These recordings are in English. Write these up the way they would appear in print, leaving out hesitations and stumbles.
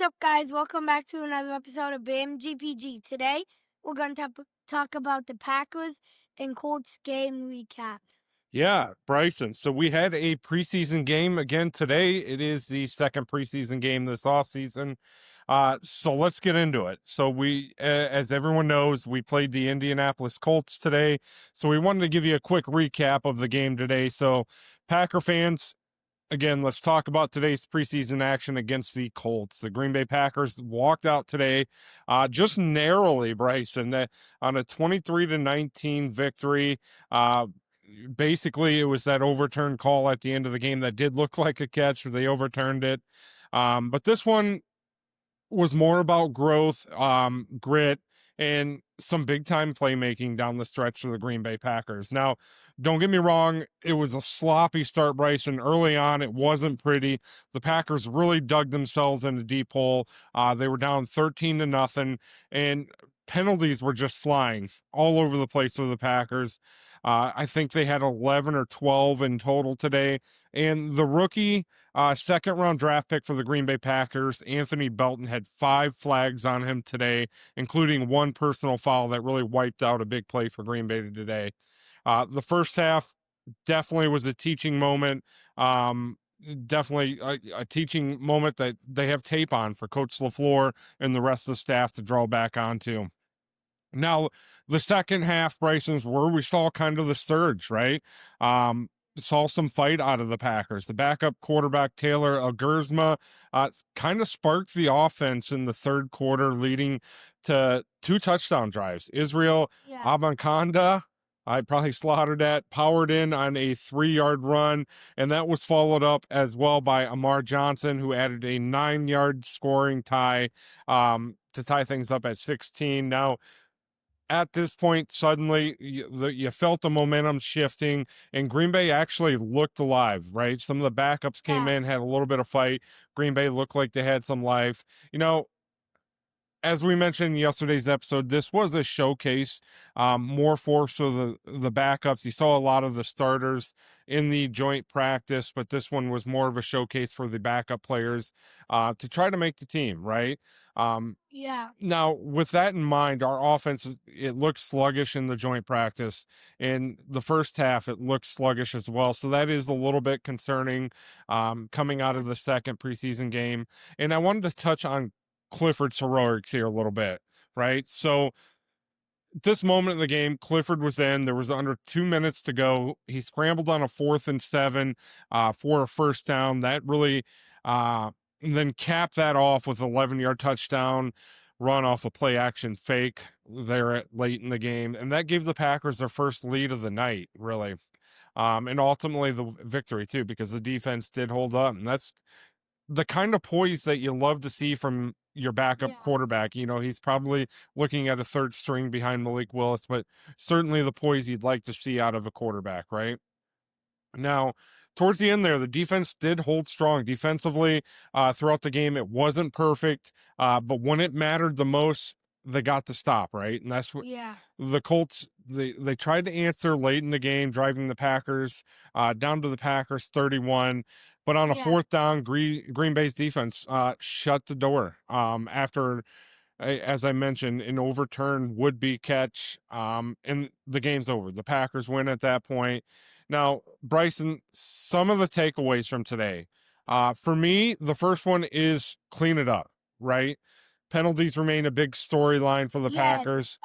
What's up, guys? Welcome back to another episode of BAMGPG. Today, we're going to talk about the Packers and Colts game recap. Yeah, Bryson. So we had a preseason game again today. It is the second preseason game this offseason. So let's get into it. So as everyone knows, we played the Indianapolis Colts today. So we wanted to give you a quick recap of the game today. So Packer fans, again, let's talk about today's preseason action against the Colts. The Green Bay Packers walked out today just narrowly, Bryson, on a 23-19 victory. Basically, it was that overturned call at the end of the game that did look like a catch. They overturned it. But this one was more about growth, grit, and some big-time playmaking down the stretch for the Green Bay Packers. Now, don't get me wrong, it was a sloppy start, Bryson. Early on, it wasn't pretty. The Packers really dug themselves in a deep hole. They were down 13-0, and penalties were just flying all over the place for the Packers. I think they had 11 or 12 in total today. And the rookie second round draft pick for the Green Bay Packers, Anthony Belton, had 5 flags on him today, including one personal foul that really wiped out a big play for Green Bay today. The first half definitely was a teaching moment. Definitely a teaching moment that they have tape on for Coach LaFleur and the rest of the staff to draw back onto. Now, the second half, Bryson's, where we saw kind of the surge, right? Saw some fight out of the Packers. The backup quarterback, Taylor Elgersma, kind of sparked the offense in the third quarter, leading to 2 touchdown drives. Israel Abanikanda, I probably slaughtered that, powered in on a 3-yard run, and that was followed up as well by Amar Johnson, who added a 9-yard scoring tie to tie things up at 16. Now, at this point, suddenly you felt the momentum shifting, and Green Bay actually looked alive, right? Some of the backups came in, had a little bit of fight. Green Bay looked like they had some life. You know, as we mentioned in yesterday's episode, this was a showcase, more for the backups. You saw a lot of the starters in the joint practice, but this one was more of a showcase for the backup players to try to make the team, right? Now, with that in mind, our offense, it looked sluggish in the joint practice. In the first half, it looked sluggish as well. So that is a little bit concerning coming out of the second preseason game. And I wanted to touch on Clifford's heroics here a little bit, right? So this moment in the game, Clifford was in. There was under 2 minutes to go. He scrambled on a 4th and 7 for a first down. That really and then capped that off with an 11-yard touchdown run off a play action fake there late in the game. And that gave the Packers their first lead of the night, really. And ultimately the victory too, because the defense did hold up. And that's the kind of poise that you love to see from your backup quarterback. You know, he's probably looking at a third string behind Malik Willis, but certainly the poise you'd like to see out of a quarterback, right? Now, towards the end there, the defense did hold strong defensively throughout the game. It wasn't perfect, but when it mattered the most, they got to stop, right? And that's what the Colts, they tried to answer late in the game, driving the Packers down to the Packers 31. But on a 4th down, Green Bay's defense shut the door after, as I mentioned, an overturned would-be catch, and the game's over. The Packers win at that point. Now, Bryson, some of the takeaways from today. For me, the first one is clean it up, right? Penalties remain a big storyline for the Packers.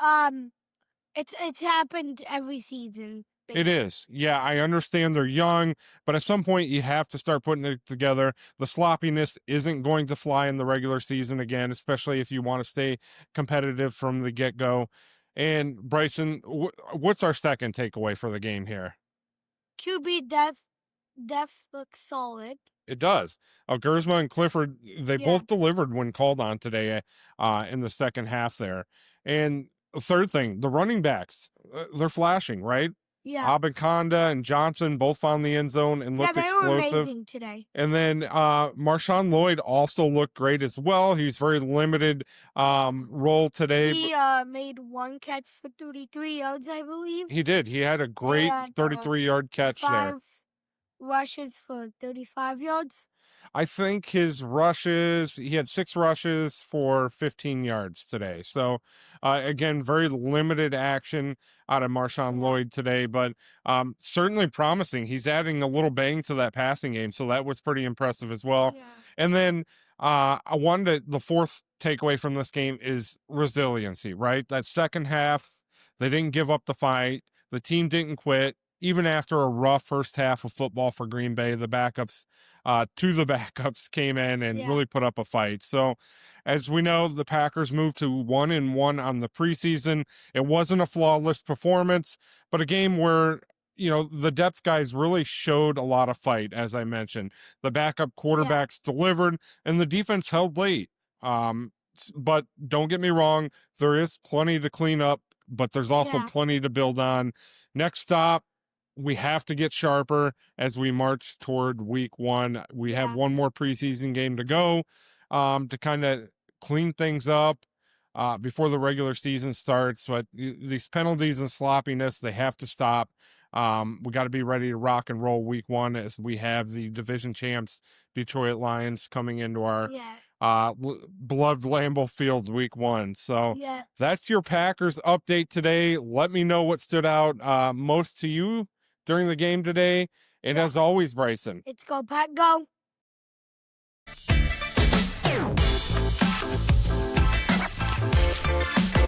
It's happened every season. Basically. It is. Yeah, I understand they're young, but at some point you have to start putting it together. The sloppiness isn't going to fly in the regular season again, especially if you want to stay competitive from the get-go. And Bryson, what's our second takeaway for the game here? QB depth looks solid. It does. Elgersma and Clifford, they both delivered when called on today in the second half there. And the third thing, the running backs, they're flashing, right? Abanikanda and Johnson both found the end zone and looked explosive. Were amazing today. And then Marshawn Lloyd also looked great as well. He's very limited role today. He made 1 catch for 33 yards, I believe. He did. He had a great 33-yard catch there. rushes for 35 yards. I think his rushes, he had 6 rushes for 15 yards today. So, again, very limited action out of Marshawn Yeah. Lloyd today, but certainly promising. He's adding a little bang to that passing game. So that was pretty impressive as well. Yeah. And then I wanted the fourth takeaway from this game is resiliency, right? That second half, they didn't give up the fight. The team didn't quit. Even after a rough first half of football for Green Bay, the backups came in and really put up a fight. So, as we know, the Packers moved to 1-1 on the preseason. It wasn't a flawless performance, but a game where the depth guys really showed a lot of fight. As I mentioned, the backup quarterbacks delivered, and the defense held late. But don't get me wrong, there is plenty to clean up, but there's also plenty to build on. Next stop, we have to get sharper as we march toward week 1. We have one more preseason game to go to kind of clean things up before the regular season starts. But these penalties and sloppiness, they have to stop. We got to be ready to rock and roll week 1 as we have the division champs Detroit Lions coming into our beloved Lambeau Field week 1. So that's your Packers update today. Let me know what stood out most to you during the game today. And as always, Bryson, It's Go Pack Go.